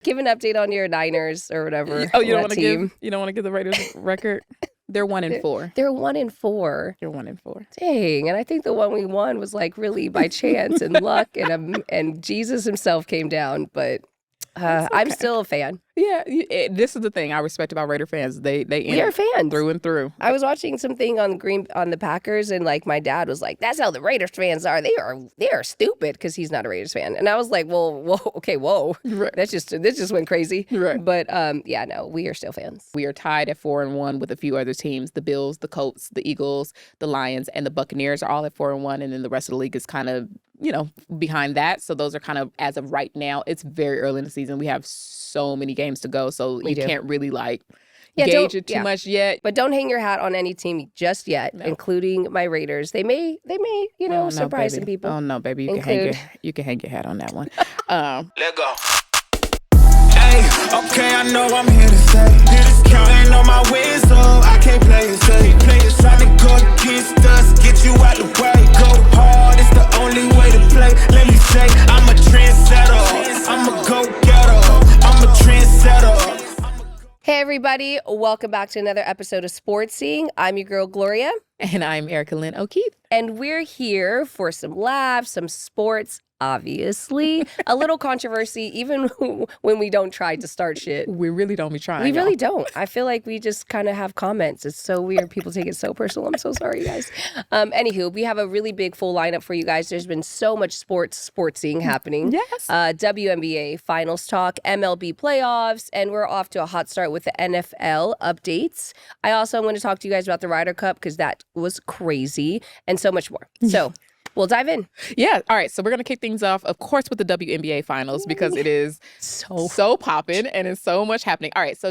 Give an update on your Niners or whatever. Oh, you don't want to give the Raiders record? They're 1-4. They're 1-4. They're 1-4. Dang, and I think the one we won was like really by chance and luck, and Jesus himself came down. But okay. I'm still a fan. Yeah, this is the thing I respect about Raider fans. We are fans through and through. I was watching something on the Packers, and like my dad was like, "That's how the Raiders fans are. They are stupid," because he's not a Raiders fan. And I was like, "Whoa, okay, whoa, right. This just went crazy." Right. But yeah, no, we are still fans. We are tied at 4-1 with a few other teams: the Bills, the Colts, the Eagles, the Lions, and the Buccaneers are all at 4-1, and then the rest of the league is kind of behind that. So those are kind of, as of right now, it's very early in the season. We have so many games to go, so you can't really gauge it too much yet. But don't hang your hat on any team just yet, including my Raiders. They may surprise some people. Oh no, baby, you can hang your hat on that one. Let go. Hey, okay, I know I'm here to stay. Counting on my wins, so I can't play it safe. Trying to go against us, get you out the way. Go hard, it's the only way to play. Let me say, I'm a trendsetter. I'm a go-getter. I'm a trendsetter. Hey everybody, welcome back to another episode of Sportsing. I'm your girl Gloria. And I'm Erica Lynn O'Keefe. And we're here for some laughs, some sports, obviously. A little controversy, even when we don't try to start shit. We really don't be trying. We really don't. I feel like we just kind of have comments. It's so weird. People take it so personal. I'm so sorry, guys. Anywho, we have a really big full lineup for you guys. There's been so much sportsing happening. Yes. WNBA Finals talk, MLB playoffs, and we're off to a hot start with the NFL updates. I also am going to talk to you guys about the Ryder Cup because that was crazy, and so much more. So we'll dive in. Yeah. All right. So we're going to kick things off, of course, with the WNBA Finals because it is so popping and it's so much happening. All right. So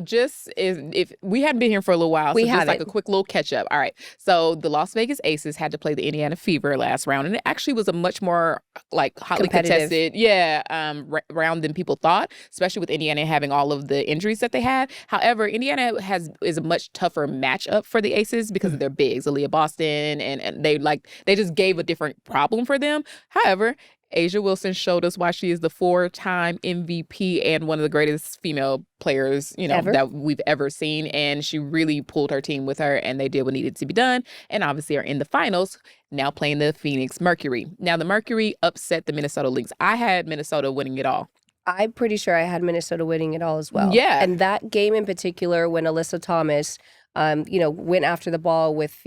if we hadn't been here for a little while, just like a quick little catch up. All right. So the Las Vegas Aces had to play the Indiana Fever last round, and it actually was a much more hotly contested round than people thought, especially with Indiana having all of the injuries that they had. However, Indiana is a much tougher matchup for the Aces because of their bigs, Aaliyah Boston, and they just gave a different problem for them. However, A'ja Wilson showed us why she is the 4-time MVP and one of the greatest female players, that we've ever seen. And she really pulled her team with her, and they did what needed to be done. And obviously are in the finals, now playing the Phoenix Mercury. Now, the Mercury upset the Minnesota Lynx. I had Minnesota winning it all. I'm pretty sure I had Minnesota winning it all as well. Yeah. And that game in particular, when Alyssa Thomas, went after the ball with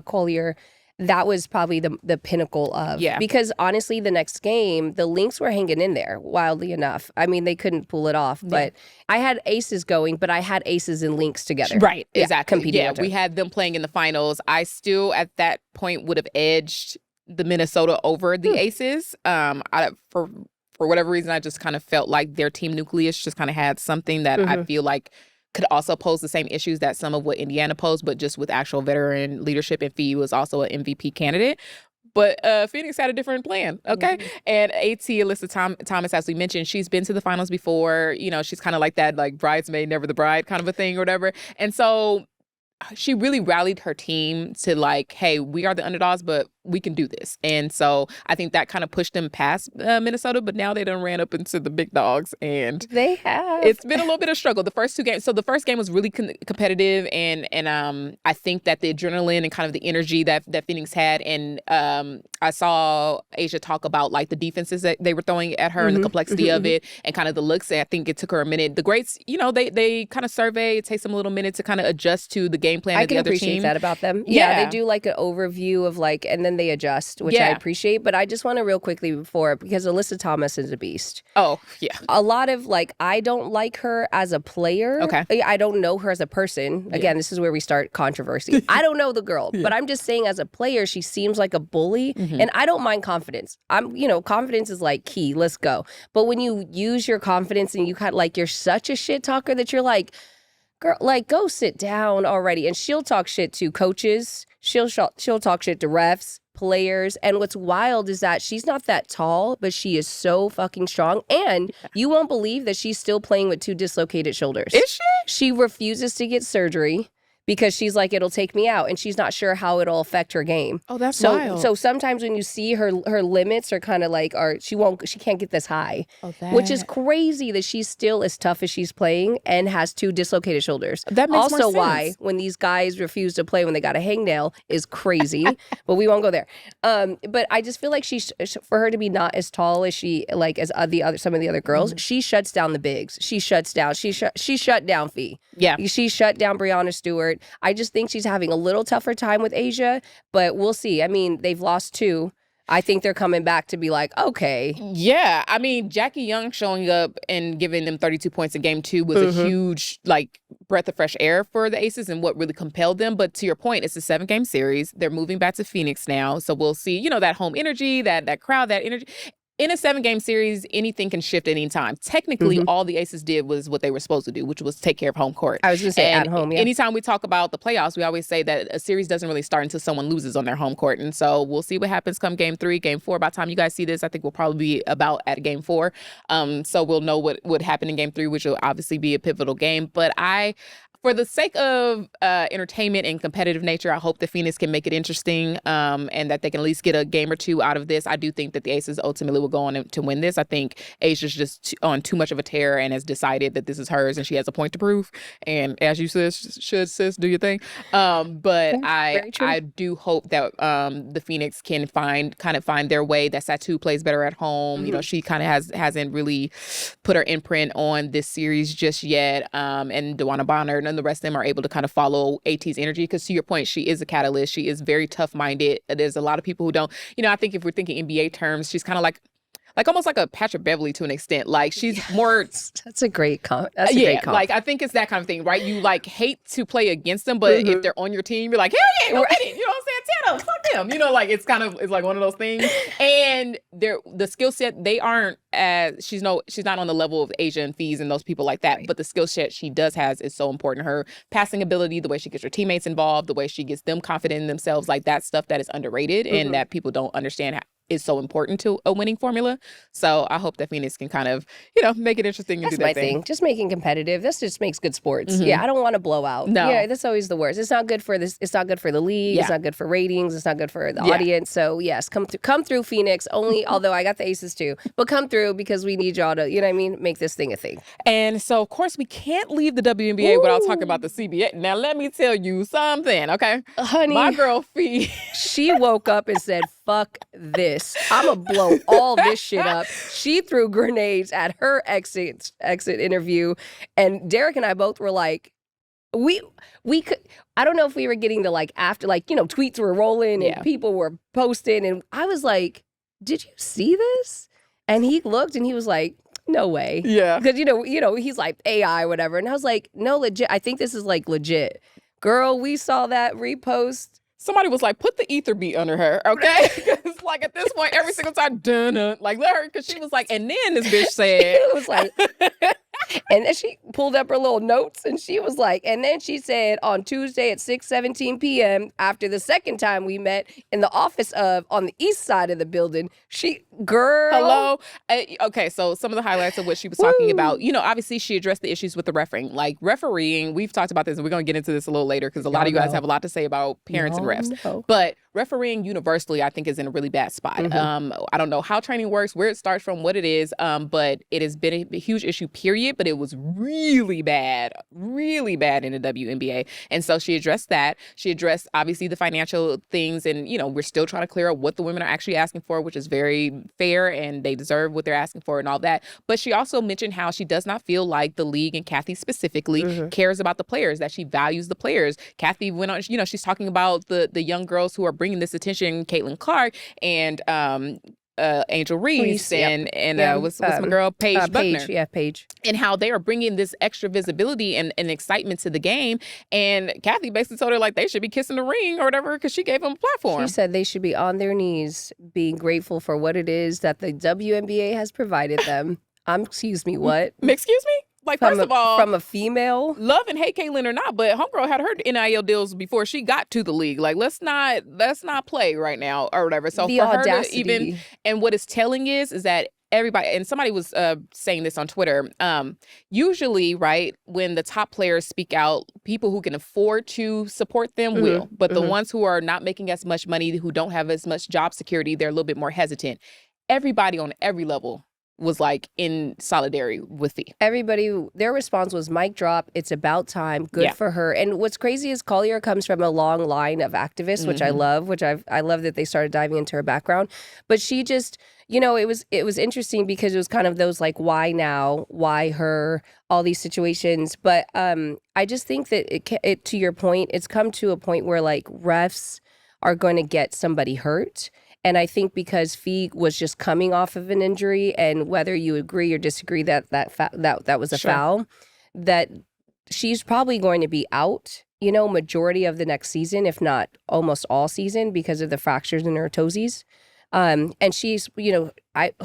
Collier, that was probably the pinnacle of. Yeah. Because honestly, the next game, the Lynx were hanging in there, wildly enough. I mean, they couldn't pull it off. But I had Aces going, but I had Aces and Lynx together. Right, exactly. Competing we had them playing in the finals. I still, at that point, would have edged the Minnesota over the Aces. For whatever reason, I just kind of felt like their team nucleus just kind of had something that I feel like could also pose the same issues that some of what Indiana posed, but just with actual veteran leadership. And Fee was also an MVP candidate. But Phoenix had a different plan, okay? And Alyssa Thomas, as we mentioned, she's been to the finals before. She's kind of like that, bridesmaid, never the bride kind of a thing or whatever. And so she really rallied her team to hey, we are the underdogs, but we can do this. And so I think that kind of pushed them past Minnesota, but now they done ran up into the big dogs, and they have. It's been a little bit of struggle. The first two games. So the first game was really competitive, and I think that the adrenaline and kind of the energy that Phoenix had, and I saw A'ja talk about the defenses that they were throwing at her and the complexity of it, and kind of the looks. And I think it took her a minute. The greats, they kind of survey. It takes them a little minute to kind of adjust to the game plan of the other team. I can appreciate that about them. Yeah, they do an overview of and then they adjust, which I appreciate. But I just want to real quickly because Alyssa Thomas is a beast. Oh, yeah. A lot of I don't like her as a player. Okay. I don't know her as a person. Again, this is where we start controversy. I don't know the girl, but I'm just saying as a player, she seems like a bully. And I don't mind confidence. Confidence is key. Let's go. But when you use your confidence and you kind of you're such a shit talker that you're girl, go sit down already. And she'll talk shit to coaches. She'll talk shit to refs, players. And what's wild is that she's not that tall, but she is so fucking strong. And you won't believe that she's still playing with 2 dislocated shoulders. Is she? She refuses to get surgery because she's like, it'll take me out, and she's not sure how it'll affect her game. Oh, that's wild. So sometimes when you see her limits are kind of like, she can't get this high, which is crazy that she's still as tough as she's playing and has 2 dislocated shoulders. That makes also more sense. Why when these guys refuse to play when they got a hangnail is crazy, but we won't go there. But I just feel like for her to be not as tall as she like as some of the other girls, she shuts down the bigs. She shut down Fee. Yeah, she shut down Breanna Stewart. I just think she's having a little tougher time with Asia, but we'll see. I mean, they've lost 2. I think they're coming back to be like, okay. Yeah, I mean, Jackie Young showing up and giving them 32 points in game 2 was a huge, like, breath of fresh air for the Aces and what really compelled them. But to your point, it's a 7-game series. They're moving back to Phoenix now. So we'll see, you know, that home energy, that crowd, that energy. In a 7-game series, anything can shift at any time. Technically, all the Aces did was what they were supposed to do, which was take care of home court. I was going to say at home, yeah. Anytime we talk about the playoffs, we always say that a series doesn't really start until someone loses on their home court. And so we'll see what happens come game 3, game 4. By the time you guys see this, I think we'll probably be about at game 4. So we'll know what happened in game 3, which will obviously be a pivotal game. But for the sake of entertainment and competitive nature, I hope that Phoenix can make it interesting and that they can at least get a game or 2 out of this. I do think that the Aces ultimately will go on to win this. I think Asia's just on too much of a tear and has decided that this is hers and she has a point to prove. And as you said, sis, do your thing. But I do hope that the Phoenix can find their way. That Satu plays better at home. You know, she kind of hasn't really put her imprint on this series just yet. And DeWanna Bonner and the rest of them are able to kind of follow AT's energy. Because to your point, she is a catalyst. She is very tough-minded. There's a lot of people who don't. You know, I think if we're thinking NBA terms, she's kind of like almost like a Patrick Beverly to an extent. Like she's more. That's a great comp. That's a great comp. Like I think it's that kind of thing, right? You like hate to play against them, but if they're on your team, you're like, hell yeah, go get it. You know what I'm saying? Tell them, fuck them. You know, like it's like one of those things. And the skill set, they aren't as she's not on the level of Asia and Fees and those people like that. Right. But the skill set she does has is so important. Her passing ability, the way she gets her teammates involved, the way she gets them confident in themselves, like that stuff that is underrated and that people don't understand is so important to a winning formula. So I hope that Phoenix can kind of, make it interesting and do that my thing. Just making competitive. This just makes good sports. Yeah, I don't want to blow out. No. Yeah, that's always the worst. It's not good for this. It's not good for the league. Yeah. It's not good for ratings. It's not good for the audience. So yes, come through Phoenix. Only, although I got the Aces too, but come through because we need y'all to, make this thing a thing. And so of course we can't leave the WNBA without talking about the CBA. Now let me tell you something, okay? Honey, my girl Fee, she woke up and said, fuck this. I'm going to blow all this shit up. She threw grenades at her exit interview. And Derek and I both were like, we could, I don't know if we were getting the after, tweets were rolling and people were posting. And I was like, did you see this? And he looked and he was like, no way. Yeah. Because, he's like AI, whatever. And I was like, no, legit. I think this is legit. Girl, we saw that repost. Somebody was like, put the ether beat under her, okay? Because at this point, every single time, dun-dun, let her, because she was like, and then this bitch said. It was like, and then she pulled up her little notes and she was like, and then she said on Tuesday at 6:17 p.m. after the second time we met in the office on the east side of the building, hello. Okay, so some of the highlights of what she was talking about, obviously she addressed the issues with the refereeing. Like refereeing, we've talked about this and we're going to get into this a little later because a lot of you guys have a lot to say about parents and refs. But refereeing universally, I think, is in a really bad spot. I don't know how training works, where it starts from, what it is, but it has been a huge issue, period. But it was really bad in the WNBA. And so she addressed that. She addressed, obviously, the financial things. And, we're still trying to clear up what the women are actually asking for, which is very fair and they deserve what they're asking for and all that. But she also mentioned how she does not feel like the league and Kathy specifically cares about the players, that she values the players. Kathy went on, she's talking about the young girls who are bringing this attention, Caitlin Clark and Angel Reese and what's my girl, Paige Buckner. Paige. And how they are bringing this extra visibility and excitement to the game. And Kathy basically told her they should be kissing the ring or whatever because she gave them a platform. She said they should be on their knees being grateful for what it is that the WNBA has provided them. Excuse me, what? Excuse me? First of all, from a female, love and hate Caitlin or not, but homegirl had her NIL deals before she got to the league. Let's not play right now or whatever. So the for audacity. her to even, and what it's telling is that everybody, and somebody was saying this on Twitter, usually, right, when the top players speak out, people who can afford to support them will. But the ones who are not making as much money, who don't have as much job security, they're a little bit more hesitant. Everybody on every level was like in solidarity with Fee. Everybody, their response was mic drop. It's about time. Good for her. And what's crazy is Collier comes from a long line of activists, which I love, I love that they started diving into her background. But she just, you know, it was interesting because it was kind of those like, why now? Why her? All these situations. But I just think that it to your point, it's come to a point where like refs are going to get somebody hurt. And I think because Fee was just coming off of an injury, and whether you agree or disagree that was a foul, that she's probably going to be out, you know, majority of the next season, if not almost all season, because of the fractures in her toesies. And she's, you know,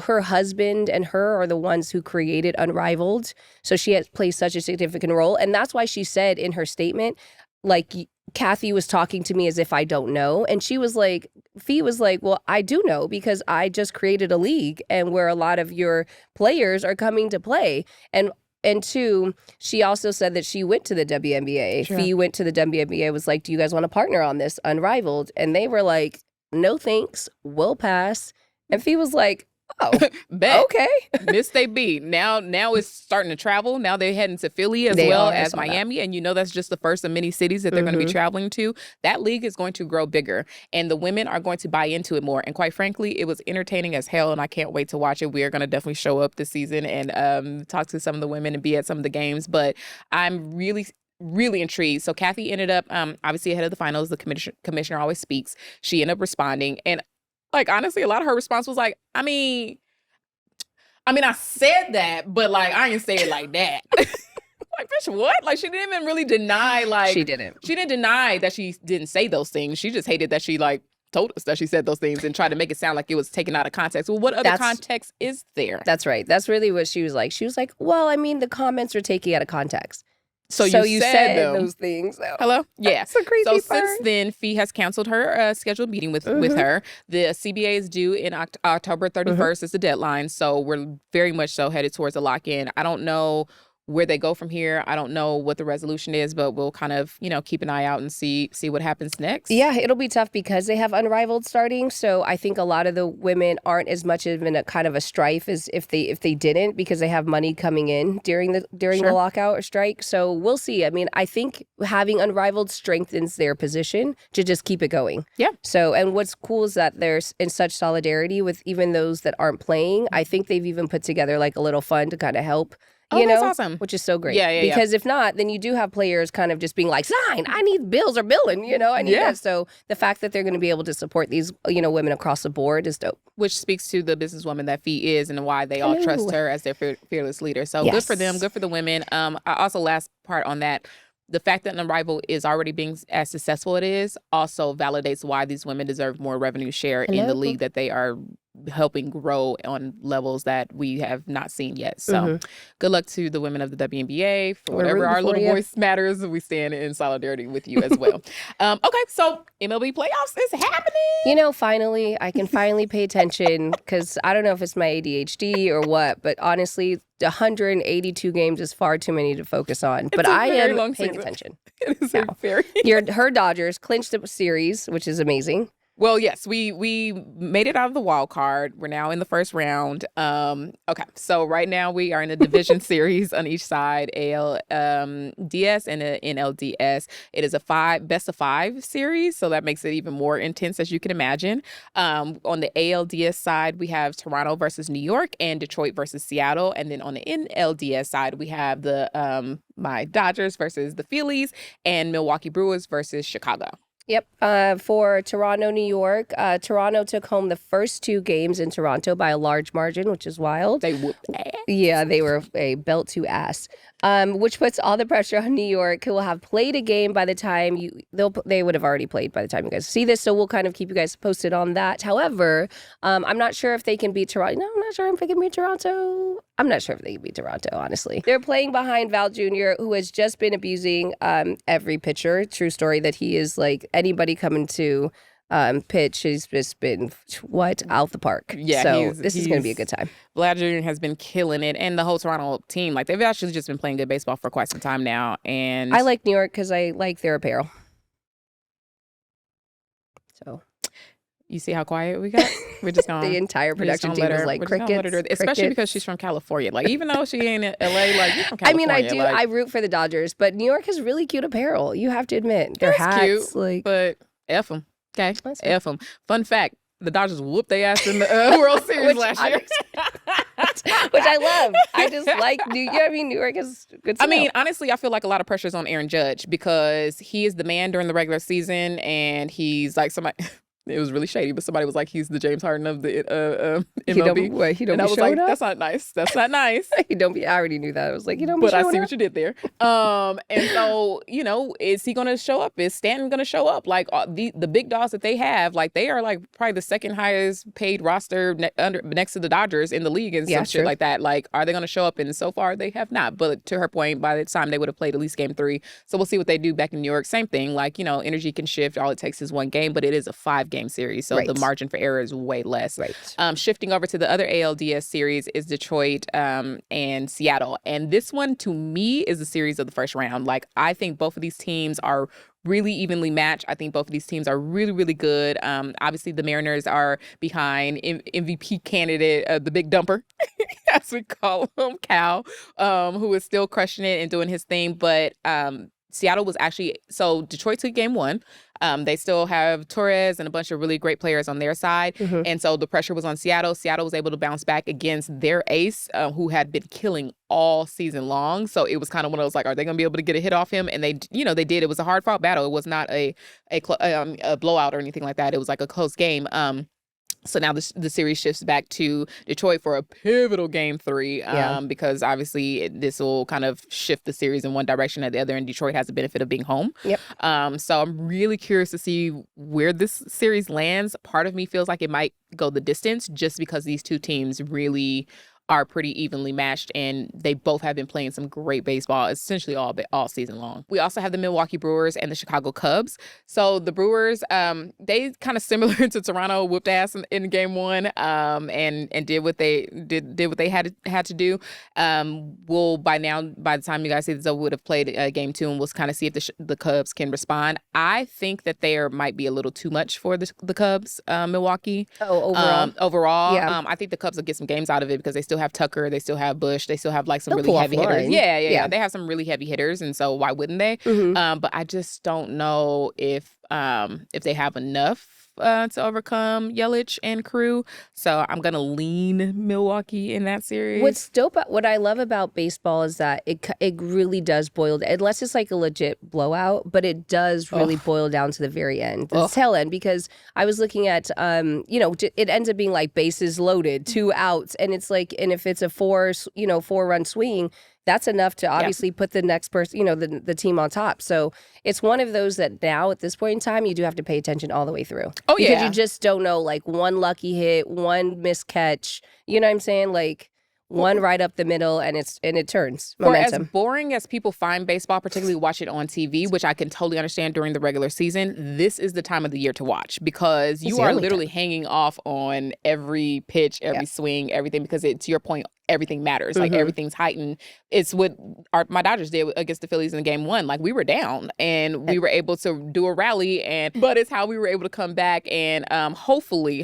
her husband and her are the ones who created Unrivaled. So she has played such a significant role. And that's why she said in her statement, like, Kathy was talking to me as if I don't know. And she was like, Fee was like, well, I do know because I just created a league and where a lot of your players are coming to play. And two, she also said that she went to the WNBA. Sure. Fee went to the WNBA, was like, do you guys want to partner on this Unrivaled? And they were like, no thanks, we'll pass. And Fee was like, oh, okay. Missed they beat. Now it's starting to travel. Now they're heading to Philly as well as Miami. That. And you know that's just the first of many cities that they're going to be traveling to. That league is going to grow bigger. And the women are going to buy into it more. And quite frankly, it was entertaining as hell. And I can't wait to watch it. We are going to definitely show up this season and talk to some of the women and be at some of the games. But I'm really intrigued. So Kathy ended up, obviously ahead of the finals. The commissioner always speaks. She ended up responding. And like, honestly, a lot of her response was like, I mean, I said that, but like, I didn't say it like that. Like, bitch, what? Like, she didn't even really deny, like. She didn't deny that she didn't say those things. She just hated that she, like, told us that she said those things and tried to make it sound like it was taken out of context. Well, what other context is there? That's right. That's really what she was like. She was like, well, I mean, the comments are taken out of context. So you said those things. So. Hello? Yeah. That's a crazy part. Since then, Fee has canceled her scheduled meeting with her. The CBA is due in October 31st is the deadline. So we're very much so headed towards a lock-in. I don't know where they go from here. I don't know what the resolution is, but we'll kind of, you know, keep an eye out and see what happens next. Yeah, it'll be tough because they have Unrivaled starting. So I think a lot of the women aren't as much of in a kind of a strife as if they didn't, because they have money coming in during the lockout or strike. So we'll see. I mean, I think having Unrivaled strengthens their position to just keep it going. Yeah. So, and what's cool is that they're in such solidarity with even those that aren't playing. I think they've even put together like a little fund to kind of help. You know, that's awesome. Which is so great. Yeah. Because if not, then you do have players kind of just being like, sign, I need bills or billing, you know, I need that. So the fact that they're going to be able to support these, you know, women across the board is dope. Which speaks to the businesswoman that Fee is and why they all trust her as their fearless leader. So good for them, good for the women. I also, last part on that, the fact that Unrivaled is already being as successful it is also validates why these women deserve more revenue share in the league that they are helping grow on levels that we have not seen yet. So good luck to the women of the WNBA. For whatever our little voice matters, we stand in solidarity with you as well. Okay, so MLB playoffs is happening. You know, finally, I can finally pay attention because I don't know if it's my ADHD or what, but honestly, 182 games is far too many to focus on. But I am paying attention. It is very... Her Dodgers clinched the series, which is amazing. Well, yes, we made it out of the wild card. We're now in the first round. Okay, so right now we are in a division series on each side, ALDS and a NLDS. It is a best of 5 series, so that makes it even more intense, as you can imagine. On the ALDS side, we have Toronto versus New York and Detroit versus Seattle. And then on the NLDS side, we have the my Dodgers versus the Phillies and Milwaukee Brewers versus Chicago. Yep. For Toronto, New York, Toronto took home the first 2 games in Toronto by a large margin, which is wild. They whooped ass. Yeah, they were a belt to ass, which puts all the pressure on New York, who will have played a game by the time they would have already played by the time you guys see this. So we'll kind of keep you guys posted on that. However, I'm not sure if they can beat Toronto. No, I'm not sure if they can beat Toronto. I'm not sure if they can beat Toronto, honestly. They're playing behind Val Jr., who has just been abusing every pitcher. True story that he is like anybody coming to pitch has just been out the park. Yeah, so this is going to be a good time. Vlad Jr. has been killing it, and the whole Toronto team, like they've actually just been playing good baseball for quite some time now. And I like New York because I like their apparel. So you see how quiet we got? We're just going the entire production team is like crickets, especially because she's from California. Like even though she ain't in LA, like you're from California. I do. I root for the Dodgers, but New York has really cute apparel. You have to admit, their hats, cute, like, but F them. Okay, F them. Fun fact: the Dodgers whooped their ass in the World Series last year, which I love. I just like New York is good. I mean, honestly, I feel like a lot of pressure is on Aaron Judge because he is the man during the regular season, and he's like somebody. It was really shady, but somebody was like, he's the James Harden of the MLB. He don't and I be was showing like, up? that's not nice. That's not nice. I already knew that. I was like, but I see what you did there. And so, is he going to show up? Is Stanton going to show up? Like the big dogs that they have, like they are like probably the second highest paid roster next to the Dodgers in the league and some shit like that. Like, are they going to show up? And so far they have not. But to her point, by the time they would have played at least game 3. So we'll see what they do back in New York. Same thing. Like, energy can shift. All it takes is one game, but it is a 5-game series, so the margin for error is way less. Shifting over to the other ALDS series is Detroit and Seattle, and this one to me is the series of the first round. Like I think both of these teams are really evenly matched. I think both of these teams are really, really good. Obviously, the Mariners are behind MVP candidate, the Big Dumper, as we call him, Cal, who is still crushing it and doing his thing, but Seattle was actually, so Detroit took game 1. They still have Torres and a bunch of really great players on their side. Mm-hmm. And so the pressure was on Seattle. Seattle was able to bounce back against their ace, who had been killing all season long. So it was kind of one of those, like, are they going to be able to get a hit off him? And they did. It was a hard fought battle. It was not a blowout or anything like that. It was like a close game. So now the series shifts back to Detroit for a pivotal game 3, because obviously this will kind of shift the series in one direction or the other, and Detroit has the benefit of being home. Yep. So I'm really curious to see where this series lands. Part of me feels like it might go the distance just because these two teams really are pretty evenly matched, and they both have been playing some great baseball essentially all season long. We also have the Milwaukee Brewers and the Chicago Cubs. So the Brewers, they kind of similar to Toronto, whooped ass in game 1, and did what they had to do. We'll by the time you guys see this, we would have played game 2, and we'll kind of see if the Cubs can respond. I think that there might be a little too much for the Cubs, Milwaukee. Overall, yeah. I think the Cubs will get some games out of it because they still have Tucker, they still have Bush, they still have like some really heavy hitters. Yeah. They have some really heavy hitters, and so why wouldn't they? Mm-hmm. But I just don't know if they have enough to overcome Yelich and crew. So I'm gonna lean Milwaukee in that series. What I love about baseball is that it really does boil down, unless it's like a legit blowout, but it does really boil down to the very end, the tail end, because I was looking at it ends up being like bases loaded, 2 outs, and it's like, and if it's a 4-run swing, that's enough to obviously put the next person, the team on top. So it's one of those that now at this point in time, you do have to pay attention all the way through. Oh, because you just don't know, like one lucky hit, one missed catch, you know what I'm saying? Like one right up the middle, and it turns momentum. For as boring as people find baseball, particularly watch it on TV, which I can totally understand during the regular season, this is the time of the year to watch because you are literally hanging off on every pitch, every swing, everything, because to your point, everything matters. Like everything's heightened. It's what my Dodgers did against the Phillies in game 1. Like we were down and we were able to do a rally, but it's how we were able to come back, and hopefully,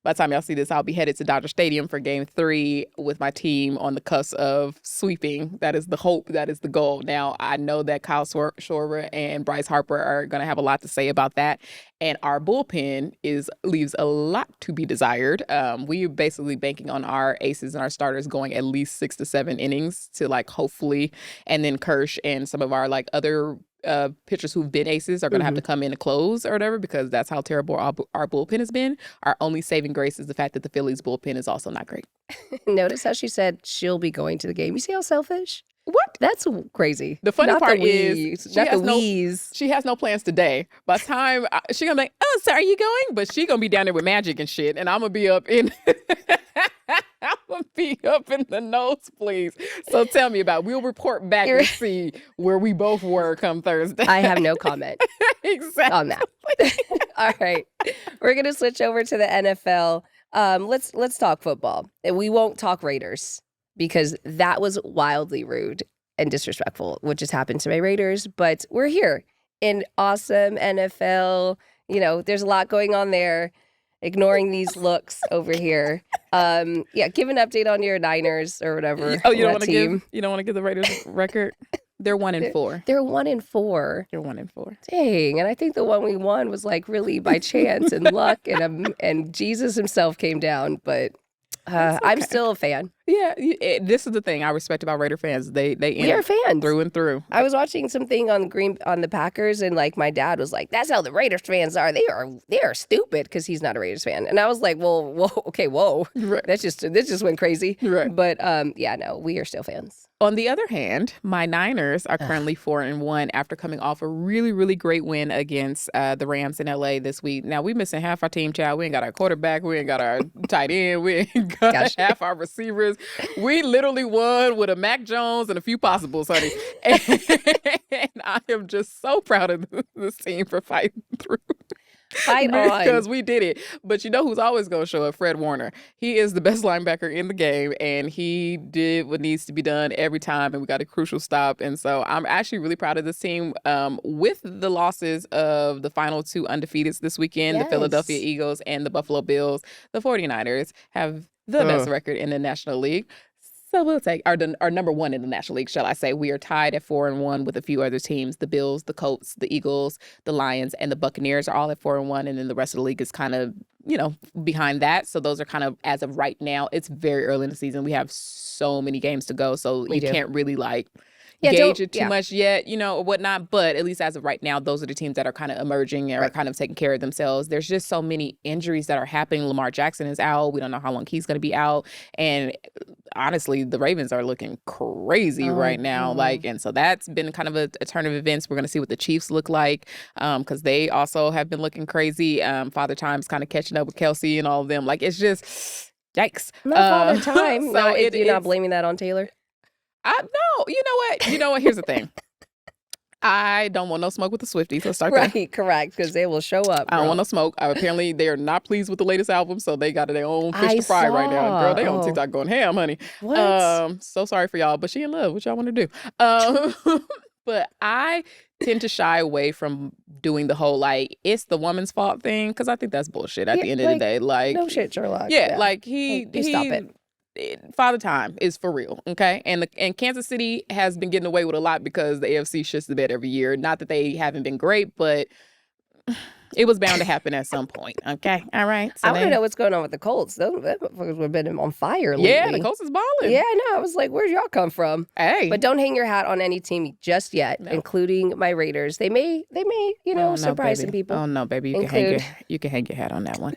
by the time y'all see this, I'll be headed to Dodger Stadium for game 3 with my team on the cusp of sweeping. That is the hope. That is the goal. Now, I know that Kyle Schwarber and Bryce Harper are going to have a lot to say about that. And our bullpen leaves a lot to be desired. We're basically banking on our aces and our starters going at least 6 to 7 innings to hopefully, and then Kersh and some of our other pitchers who've been aces are going to have to come in to close or whatever, because that's how terrible our bullpen has been. Our only saving grace is the fact that the Phillies bullpen is also not great. Notice how she said she'll be going to the game. You see how selfish? What? That's crazy. The funny part is she has no plans today. By the time she's going to be like, oh, so are you going? But she's going to be down there with Magic and shit. And I'm going to be up in... I'm gonna be up in the nosebleeds. So tell me about it. We'll report back and see where we both were come Thursday. I have no comment exactly on that. All right. We're gonna switch over to the NFL. Let's talk football. And we won't talk Raiders because that was wildly rude and disrespectful, what just happened to my Raiders. But we're here in awesome NFL. You know, there's a lot going on there. Ignoring these looks over here. Give an update on your Niners or whatever. Oh, you don't want to give the Raiders record? They're 1-4. They're 1-4. They're 1-4. Dang, and I think the one we won was like really by chance and luck, and Jesus himself came down. But okay. I'm still a fan. Yeah, this is the thing I respect about Raider fans. They we are fans through and through. I was watching something on the Packers, and like my dad was like, "That's how the Raiders fans are. They are stupid," because he's not a Raiders fan. And I was like, "Well, whoa, right. This just went crazy." Right. But no, we are still fans. On the other hand, my Niners are currently 4-1 after coming off a really, really great win against the Rams in LA this week. Now, we missing half our team, child. We ain't got our quarterback. We ain't got our tight end. We ain't got half our receivers. We literally won with a Mac Jones and a few possibles, honey. And I am just so proud of this team for fighting through. Fight on. Because we did it. But you know who's always going to show up? Fred Warner. He is the best linebacker in the game, and he did what needs to be done every time, and we got a crucial stop. And so I'm actually really proud of this team. With the losses of the final two undefeateds this weekend, the Philadelphia Eagles and the Buffalo Bills, the 49ers have the best record in the National League. So we'll take our number one in the National League, shall I say. We are tied at 4-1 with a few other teams. The Bills, the Colts, the Eagles, the Lions, and the Buccaneers are all at 4-1. And then the rest of the league is kind of, behind that. So those are kind of, as of right now, it's very early in the season. We have so many games to go. So you can't really gauge it too much yet, or whatnot. But at least as of right now, those are the teams that are kind of emerging and are kind of taking care of themselves. There's just so many injuries that are happening. Lamar Jackson is out. We don't know how long he's going to be out. And honestly, the Ravens are looking crazy right now. And so that's been kind of a turn of events. We're going to see what the Chiefs look like because they also have been looking crazy. Father Time's kind of catching up with Kelsey and all of them. It's just, yikes. Not Father Time. So you're not blaming that on Taylor? No, you know what? Here's the thing. I don't want no smoke with the Swifties. Let's start there. Right, correct, because they will show up. I don't want no smoke. Apparently, they are not pleased with the latest album, so they got their own fish to fry right now. Girl, they on TikTok going ham, honey. What? So sorry for y'all, but she in love. What y'all want to do? But I tend to shy away from doing the whole, it's the woman's fault thing, because I think that's bullshit at the end of the day. No shit, Sherlock. Yeah, he stop it. Father Time is for real, okay? And Kansas City has been getting away with a lot because the AFC shits the bed every year. Not that they haven't been great, but it was bound to happen at some point, okay? All right? So I want to know what's going on with the Colts. Those motherfuckers have been on fire lately. Yeah, the Colts is balling. Yeah, I know. I was like, where'd y'all come from? Hey. But don't hang your hat on any team just yet, including my Raiders. They may, surprise some people. Oh, no, baby. You can hang your hat on that one.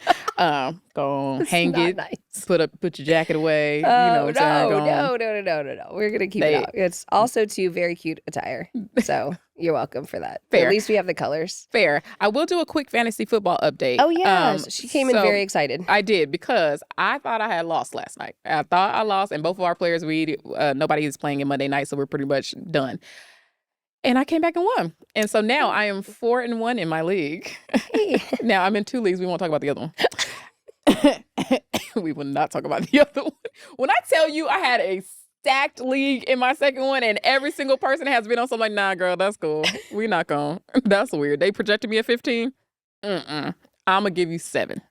Go hang it. Nice. Put your jacket away. No. We're going to keep it out. It's also too very cute attire. So you're welcome for that. Fair. At least we have the colors. Fair. I will do a quick fantasy football update. Oh, yeah. She came in very excited. I did, because I thought I had lost last night. I thought I lost, and both of our players, nobody is playing in Monday night, so we're pretty much done. And I came back and won. And so now I am 4-1 in my league. Hey. Now I'm in 2 leagues. We won't talk about the other one. We will not talk about the other one. When I tell you I had a stacked league in my second one, and every single person has been on something like, nah, girl, that's cool. We not going. That's weird. They projected me at 15. I'm going to give you 7.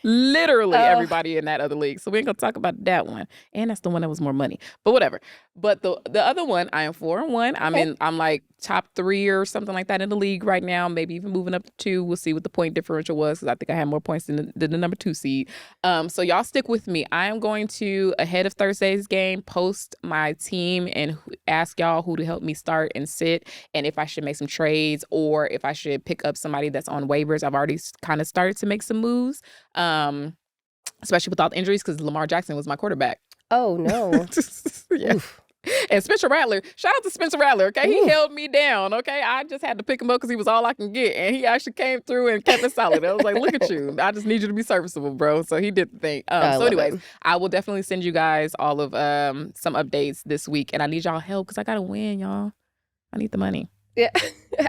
Literally everybody in that other league. So we ain't gonna talk about that one. And that's the one that was more money. But whatever. But the other one, I am 4-1. I'm like top 3 or something like that in the league right now. Maybe even moving up to 2. We'll see what the point differential was, because I think I had more points than the number 2 seed. So y'all stick with me. I am going to, ahead of Thursday's game, post my team and ask y'all who to help me start and sit, and if I should make some trades or if I should pick up somebody that's on waivers. I've already kind of started to make some moves. Especially with all the injuries, because Lamar Jackson was my quarterback. Oh, no. Yeah. And Spencer Rattler, shout out to Spencer Rattler, okay? He held me down, okay? I just had to pick him up because he was all I can get. And he actually came through and kept it solid. I was like, look at you. I just need you to be serviceable, bro. So he did the thing. So anyways, I will definitely send you guys all of some updates this week. And I need y'all help because I got to win, y'all. I need the money. Yeah.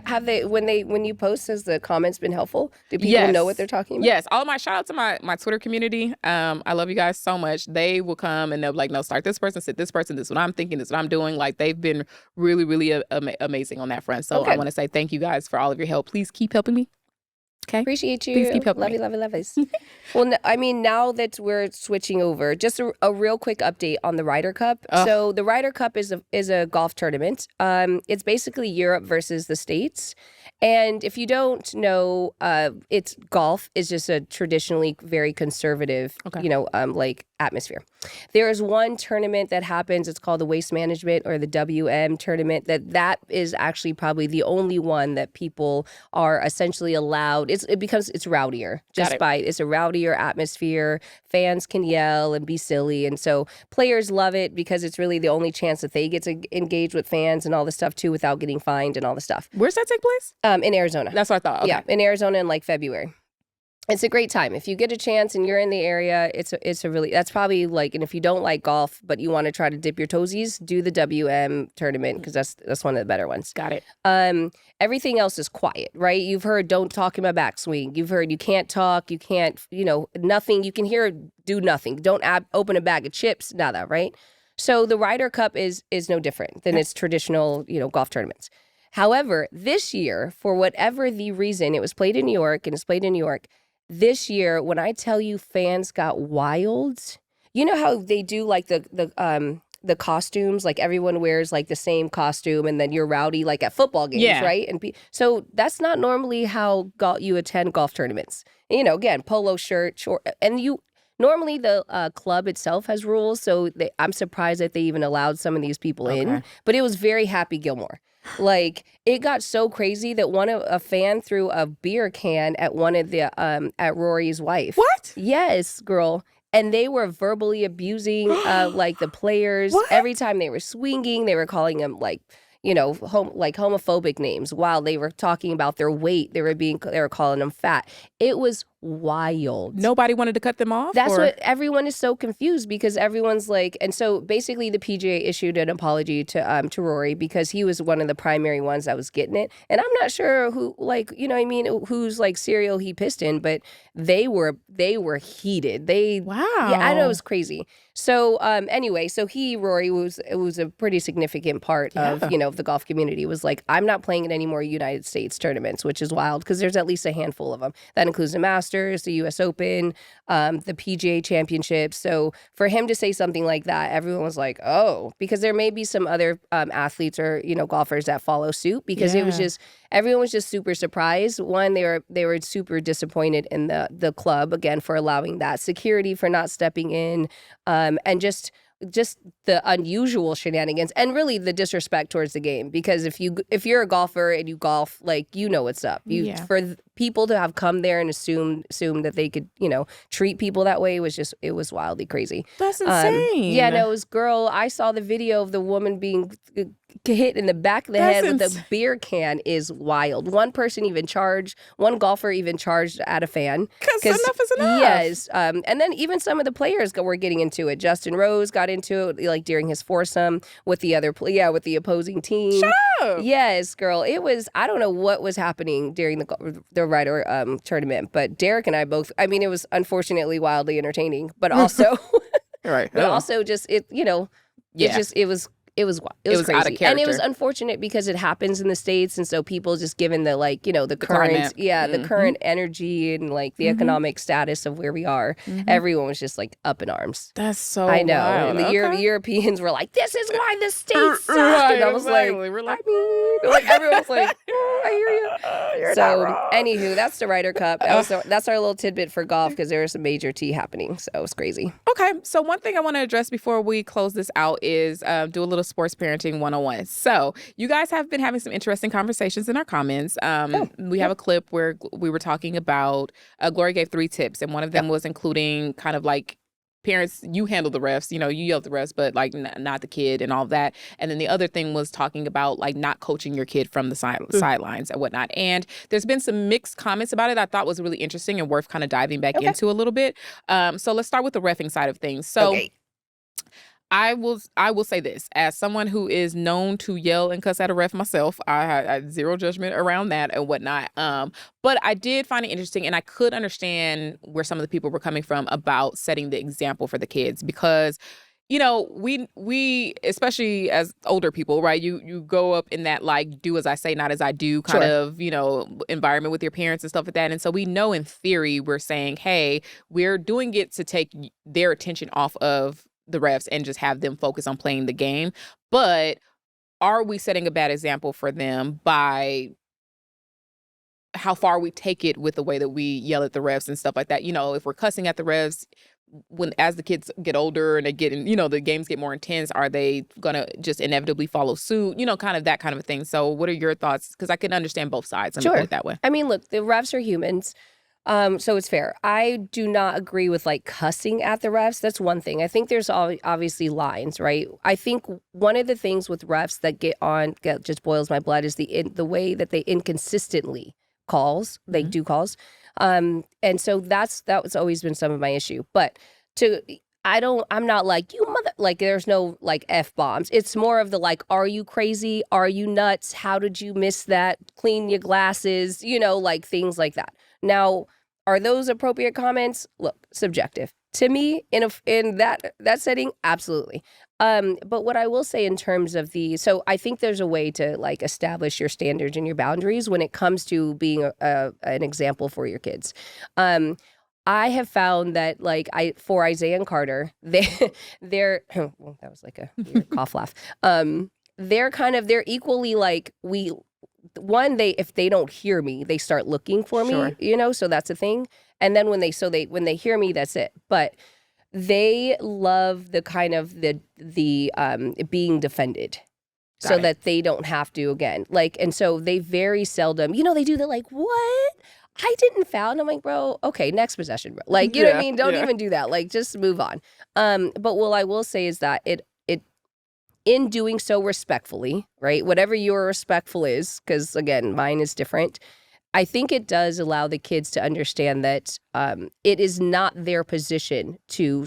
When you post, has the comments been helpful? Do people know what they're talking about? Yes. All of my shout out to my Twitter community. I love you guys so much. They will come and they'll be like, no, start this person, sit this person. This is what I'm thinking. This is what I'm doing. Like they've been really, really amazing on that front. So I want to say thank you guys for all of your help. Please keep helping me. Okay. Appreciate you. Please keep helping me. Love you. Well, I mean, now that we're switching over, just a real quick update on the Ryder Cup. So the Ryder Cup is a golf tournament. It's basically Europe versus the States. And if you don't know, it's golf is just a traditionally very conservative, like atmosphere. There is one tournament that happens. It's called the Waste Management or the WM tournament. That is actually probably the only one that people are essentially allowed. It's rowdier. It's a rowdier atmosphere. Fans can yell and be silly, and so players love it because it's really the only chance that they get to engage with fans and all this stuff too without getting fined and all the stuff. Where's that take place? In Arizona. That's what I thought. Okay. Yeah, in Arizona in like February. It's a great time. If you get a chance and you're in the area, it's a really, that's probably like, and if you don't like golf, but you want to try to dip your toesies, do the WM tournament because that's one of the better ones. Got it. Everything else is quiet, right? You've heard don't talk in my backswing. You've heard you can't talk, you can't, nothing. You can hear do nothing. Don't open a bag of chips, nada, right? So the Ryder Cup is no different than its traditional, golf tournaments. However, this year, for whatever the reason, it was played in New York and it's played in New York. This year, when I tell you fans got wild, you know how they do like the costumes, like everyone wears like the same costume and then you're rowdy like at football games, right? And so that's not normally how you attend golf tournaments. Again, polo shirt, short, and normally the club itself has rules, so I'm surprised that they even allowed some of these people in, but it was very Happy Gilmore. Like it got so crazy that a fan threw a beer can at one of the at Rory's wife. What? Yes, girl. And they were verbally abusing like the players. What? Every time they were swinging, they were calling them like homophobic names while they were talking about their weight. They were calling them fat. It was wild. Nobody wanted to cut them off? That's what everyone is so confused because everyone's like, and so basically the PGA issued an apology to Rory because he was one of the primary ones that was getting it. And I'm not sure who, who's like cereal he pissed in, but they were heated. Wow. Yeah, I know, it was crazy. So anyway, Rory was a pretty significant part of, the golf community, was like, I'm not playing in any more United States tournaments, which is wild because there's at least a handful of them. That includes the Masters, the US Open, the PGA Championships. So for him to say something like that, everyone was like, oh, because there may be some other athletes or, golfers that follow suit because it was just, everyone was just super surprised. One, they were super disappointed in the club, again, for allowing that, security for not stepping in, and just the unusual shenanigans and really the disrespect towards the game. Because if you're a golfer and you golf, like, what's up. For people to have come there and assume that they could, treat people that way it was wildly crazy. That's insane. It was, girl, I saw the video of the woman being hit in the back of the head with a beer can is wild. One golfer even charged at a fan. Because enough is enough. Yes. And then even some of the players were getting into it. Justin Rose got into it, like, during his foursome with the with the opposing team. Shut up. Yes, girl. It was, I don't know what was happening during the Ryder tournament, but Derek and I both, it was unfortunately wildly entertaining, but also, right. But also just, it was crazy. Out of character. And it was unfortunate because it happens in the States. And so people just given the, the current, the current energy and like the economic status of where we are, everyone was just like up in arms. That's so I know. wild. And the Europeans were like, this is why the States suck. Right, and I was exactly. We're like, everyone was like, oh, I hear you. Anywho, that's the Ryder Cup. That's our little tidbit for golf because there was some major tea happening. So it was crazy. Okay. So one thing I want to address before we close this out is do a little sports parenting 101. So you guys have been having some interesting conversations in our comments. We have a clip where we were talking about Gloria gave 3 tips, and one of them was including kind of like parents, you handle the refs, you yell at the refs, but like not the kid and all of that. And then the other thing was talking about like not coaching your kid from the sidelines and whatnot. And there's been some mixed comments about it I thought was really interesting and worth kind of diving back into a little bit. So let's start with the reffing side of things. So I will say this, as someone who is known to yell and cuss at a ref myself, I had zero judgment around that and whatnot. But I did find it interesting, and I could understand where some of the people were coming from about setting the example for the kids, because we especially as older people, right? You go up in that like do as I say, not as I do kind of environment with your parents and stuff like that, and so we know in theory we're saying, hey, we're doing it to take their attention off of the refs and just have them focus on playing the game. But are we setting a bad example for them by how far we take it with the way that we yell at the refs and stuff like that? If we're cussing at the refs, as the kids get older and they get in, the games get more intense, are they gonna just inevitably follow suit? Kind of that kind of a thing. So what are your thoughts? Because I can understand both sides. Let me put it that way. I mean, look, the refs are humans. So it's fair. I do not agree with like cussing at the refs. That's one thing. I think there's obviously lines, right? I think one of the things with refs that just boils my blood is the way that they inconsistently they do calls. And so that was always been some of my issue. But I'm not like, you mother, like there's no like F-bombs. It's more of the like, are you crazy? Are you nuts? How did you miss that? Clean your glasses, like things like that. Now, are those appropriate comments? Look, subjective. To me, in that setting, absolutely. But what I will say in terms of so I think there's a way to like establish your standards and your boundaries when it comes to being an example for your kids. I have found that like for Isaiah and Carter, they're well, that was like a weird cough laugh. They're equally like if they don't hear me, they start looking for me, so that's a thing. And then when they hear me, that's it. But they love the kind of the being defended. So that they don't have to again. Like, and so they very seldom, they do the like, what? I didn't foul. And I'm like, bro, okay, next possession, bro. Like, you know what I mean? Don't even do that. Like, just move on. But what I will say is that it in doing so respectfully, right? Whatever your respectful is, because again, mine is different. I think it does allow the kids to understand that it is not their position to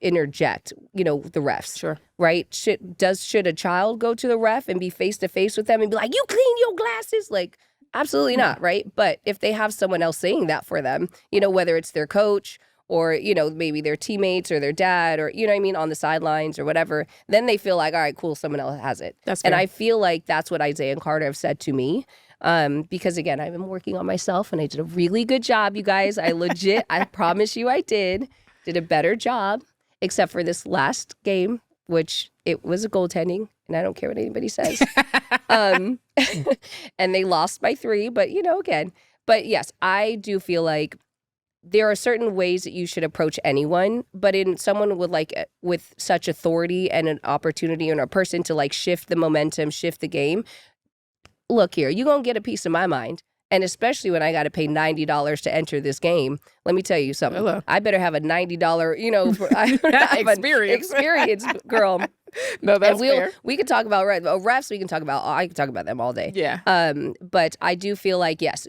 interject, the refs. Sure. Right? Should a child go to the ref and be face to face with them and be like, you clean your glasses? Like, absolutely not, right? But if they have someone else saying that for them, whether it's their coach or, maybe their teammates or their dad or, on the sidelines or whatever, then they feel like, all right, cool, someone else has it. That's fair. And I feel like that's what Isaiah and Carter have said to me. Because again, I've been working on myself and I did a really good job, you guys. I promise you I did a better job, except for this last game, which it was a goaltending, and I don't care what anybody says. And they lost by 3, but again. But yes, I do feel like there are certain ways that you should approach anyone, but in someone with such authority and an opportunity and a person to like shift the momentum, shift the game. Look here, you're going to get a piece of my mind. And especially when I got to pay $90 to enter this game, let me tell you something. Hello. I better have a $90, experience, girl. No, that's fair. We could talk about refs. I can talk about them all day. Yeah. But I do feel like, yes,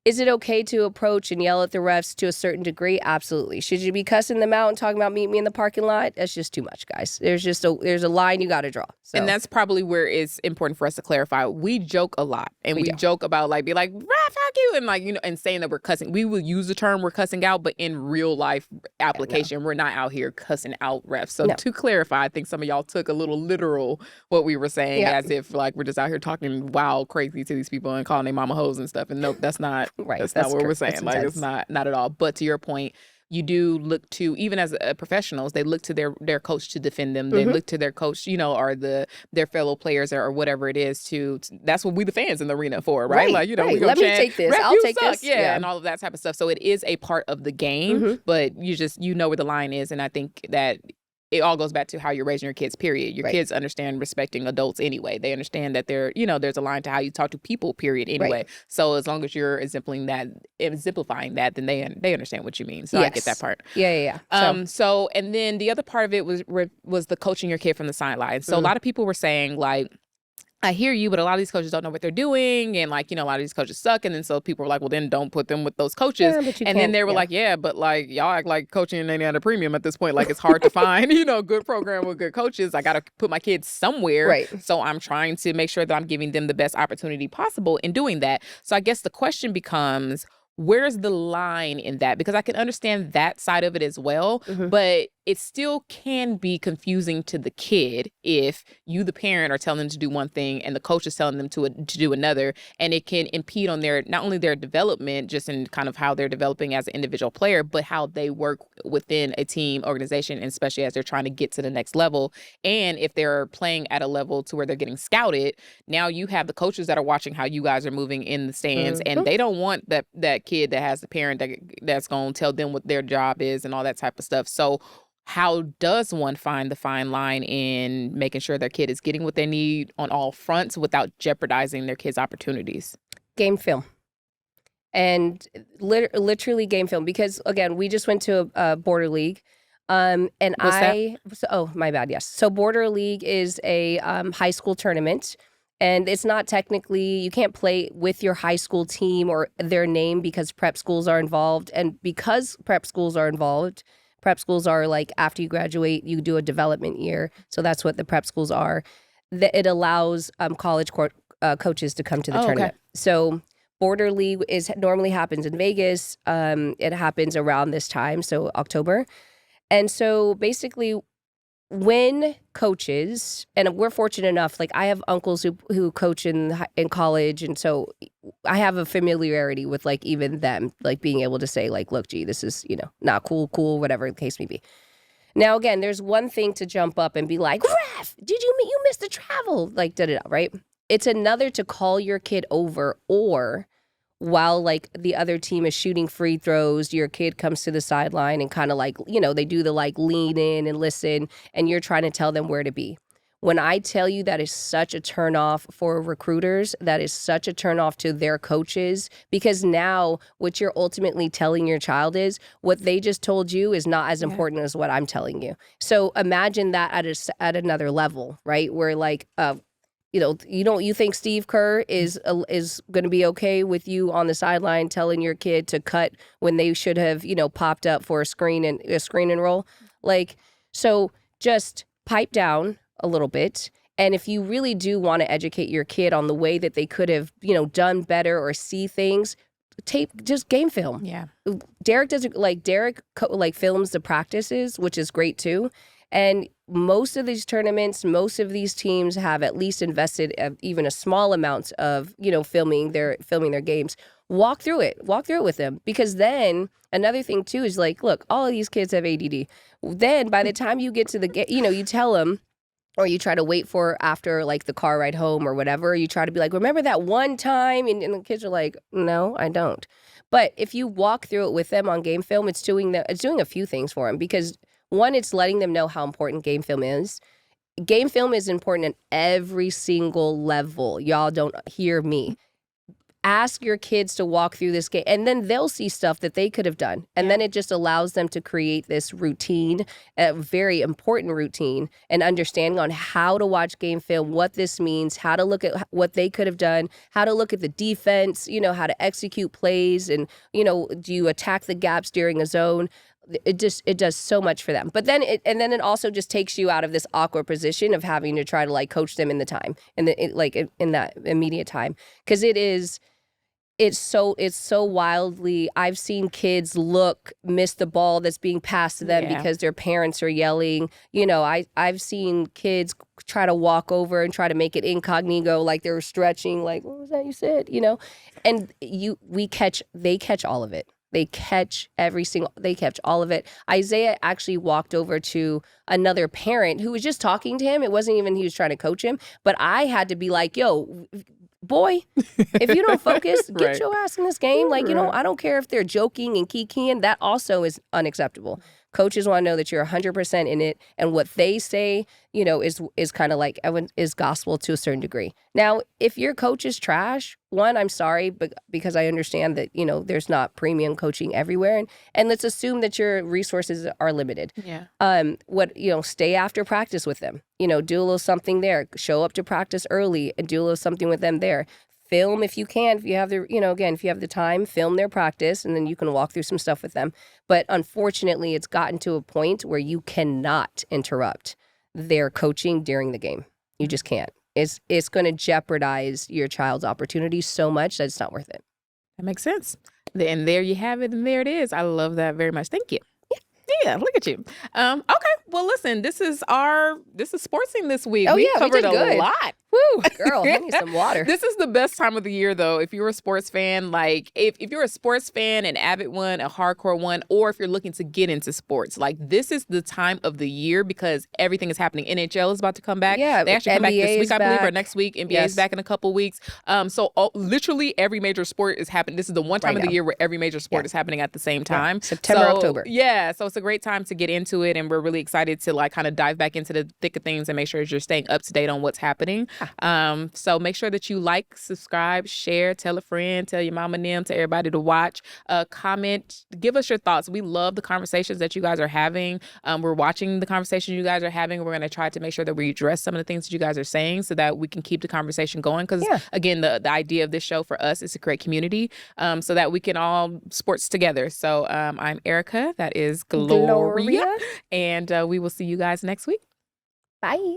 is it okay to approach and yell at the refs to a certain degree? Absolutely. Should you be cussing them out and talking about meet me in the parking lot? That's just too much, guys. There's a line you got to draw. So. And that's probably where it's important for us to clarify. We joke a lot, and we joke about be like, "Ref, fuck you," and and saying that we're cussing. We will use the term we're cussing out, but in real life application, we're not out here cussing out refs. So to clarify, I think some of y'all took a little literal what we were saying, as if we're just out here talking wild, crazy to these people and calling their mama hoes and stuff. And nope, that's not. Right. That's not what we're saying. It's not at all. But to your point, you do look to, even as professionals, they look to their coach to defend them. They look to their coach, or their fellow players or whatever it is that's what we the fans in the arena for, right? Right. We gonna let me take this. I'll take this. Yeah, and all of that type of stuff. So it is a part of the game, but you know where the line is. And I think that it all goes back to how you're raising your kids, period. Your kids understand respecting adults anyway. They understand that there's a line to how you talk to people, period, anyway. Right. So as long as you're exemplifying that, then they understand what you mean. So I get that part. Yeah. So and then the other part of it was the coaching your kid from the sideline. So a lot of people were saying, like, I hear you, but a lot of these coaches don't know what they're doing. And, like, a lot of these coaches suck. And then so people were like, well, then don't put them with those coaches. Yeah, and then they were like, but, like, y'all act like coaching ain't at a premium at this point. Like, it's hard to find, a good program with good coaches. I got to put my kids somewhere. Right. So I'm trying to make sure that I'm giving them the best opportunity possible in doing that. So I guess the question becomes, where's the line in that? Because I can understand that side of it as well, but it still can be confusing to the kid if you, the parent, are telling them to do one thing and the coach is telling them to do another, and it can impede on not only their development, just in kind of how they're developing as an individual player, but how they work within a team organization, and especially as they're trying to get to the next level. And if they're playing at a level to where they're getting scouted, now you have the coaches that are watching how you guys are moving in the stands, and they don't want that kid that has the parent that's going to tell them what their job is and all that type of stuff. So how does one find the fine line in making sure their kid is getting what they need on all fronts without jeopardizing their kids' opportunities? Game film. And literally game film. Because, again, we just went to a border league. And my bad, yes. So border league is a high school tournament. And it's not technically, you can't play with your high school team or their name because prep schools are involved. And because prep schools are involved, prep schools are like, after you graduate, you do a development year. So that's what the prep schools are. It allows college coaches to come to the tournament. Okay. So Border League normally happens in Vegas. It happens around this time, so October. And so basically, when coaches, and we're fortunate enough, like I have uncles who coach in college, and so I have a familiarity with like even them, like being able to say like, look, gee, this is, not cool, whatever the case may be. Now, again, there's one thing to jump up and be like, ref, you missed the travel, like da-da-da, right? It's another to call your kid over, or while like the other team is shooting free throws, your kid comes to the sideline and kind of like, they do the like lean in and listen, and you're trying to tell them where to be. When I tell you that is such a turnoff for recruiters, that is such a turnoff to their coaches, because now what you're ultimately telling your child is what they just told you is not as important as what I'm telling you. So imagine that at another level, right? Where like, you think Steve Kerr is going to be okay with you on the sideline telling your kid to cut when they should have, popped up for a screen and roll? Like, so just pipe down a little bit. And if you really do want to educate your kid on the way that they could have, done better or see things, just game film. Yeah. Derek films the practices, which is great too. And most of these tournaments, most of these teams have at least invested even a small amount of, filming their games. Walk through it with them. Because then another thing too is like, look, all of these kids have ADD. Then by the time you get to the game, you tell them, or you try to wait for after like the car ride home or whatever, you try to be like, remember that one time? And the kids are like, no, I don't. But if you walk through it with them on game film, it's doing a few things for them. Because one, it's letting them know how important game film is. Game film is important at every single level. Y'all don't hear me. Ask your kids to walk through this game, and then they'll see stuff that they could have done. And then it just allows them to create this routine, a very important routine, and understanding on how to watch game film, what this means, how to look at what they could have done, how to look at the defense, how to execute plays, and, do you attack the gaps during a zone? It does so much for them. But then it also just takes you out of this awkward position of having to try to like coach them in the time, in that immediate time. Because it's so wildly, I've seen kids miss the ball that's being passed to them because their parents are yelling. I've seen kids try to walk over and try to make it incognito, like they were stretching, like, what was that you said? And they catch all of it. They catch all of it. Isaiah actually walked over to another parent who was just talking to him. It wasn't even he was trying to coach him, but I had to be like, yo, boy, if you don't focus, get right. your ass in this game. Like, I don't care if they're joking and kikiing. That also is unacceptable. Coaches want to know that you're 100% in it, and what they say, is kind of like is gospel to a certain degree. Now, if your coach is trash, one, I'm sorry, but because I understand that there's not premium coaching everywhere, and let's assume that your resources are limited. Yeah. Stay after practice with them. Do a little something there. Show up to practice early and do a little something with them there. Film if you can, if you have if you have the time, film their practice, and then you can walk through some stuff with them. But unfortunately, it's gotten to a point where you cannot interrupt their coaching during the game. You just can't. It's going to jeopardize your child's opportunities so much that it's not worth it. That makes sense. And there you have it, and there it is. I love that very much. Thank you. Yeah, look at you. Okay, well, listen, this is Sportsing this week. We covered did good. A lot. Woo, girl, I need some water. This is the best time of the year, though. If you're a sports fan, like if you're a sports fan, an avid one, a hardcore one, or if you're looking to get into sports, like this is the time of the year because everything is happening. NHL is about to come back. Yeah, they actually come back this week, I believe, or back. next week. NBA is back in a couple weeks. So literally every major sport is happening. This is the one time of the year where every major sport is happening at the same time. September, October. Yeah, so it's a great time to get into it, and we're really excited to like kind of dive back into the thick of things and make sure you're staying up to date on what's happening. So make sure that you like, subscribe, share, tell a friend, tell your mama and them, tell everybody to watch, comment, give us your thoughts. We love the conversations that you guys are having. We're watching the conversations you guys are having. We're going to try to make sure that we address some of the things that you guys are saying so that we can keep the conversation going. Because again, the idea of this show for us is to create community so that we can all sports together. So I'm Erica. That is Gloria. And we will see you guys next week. Bye.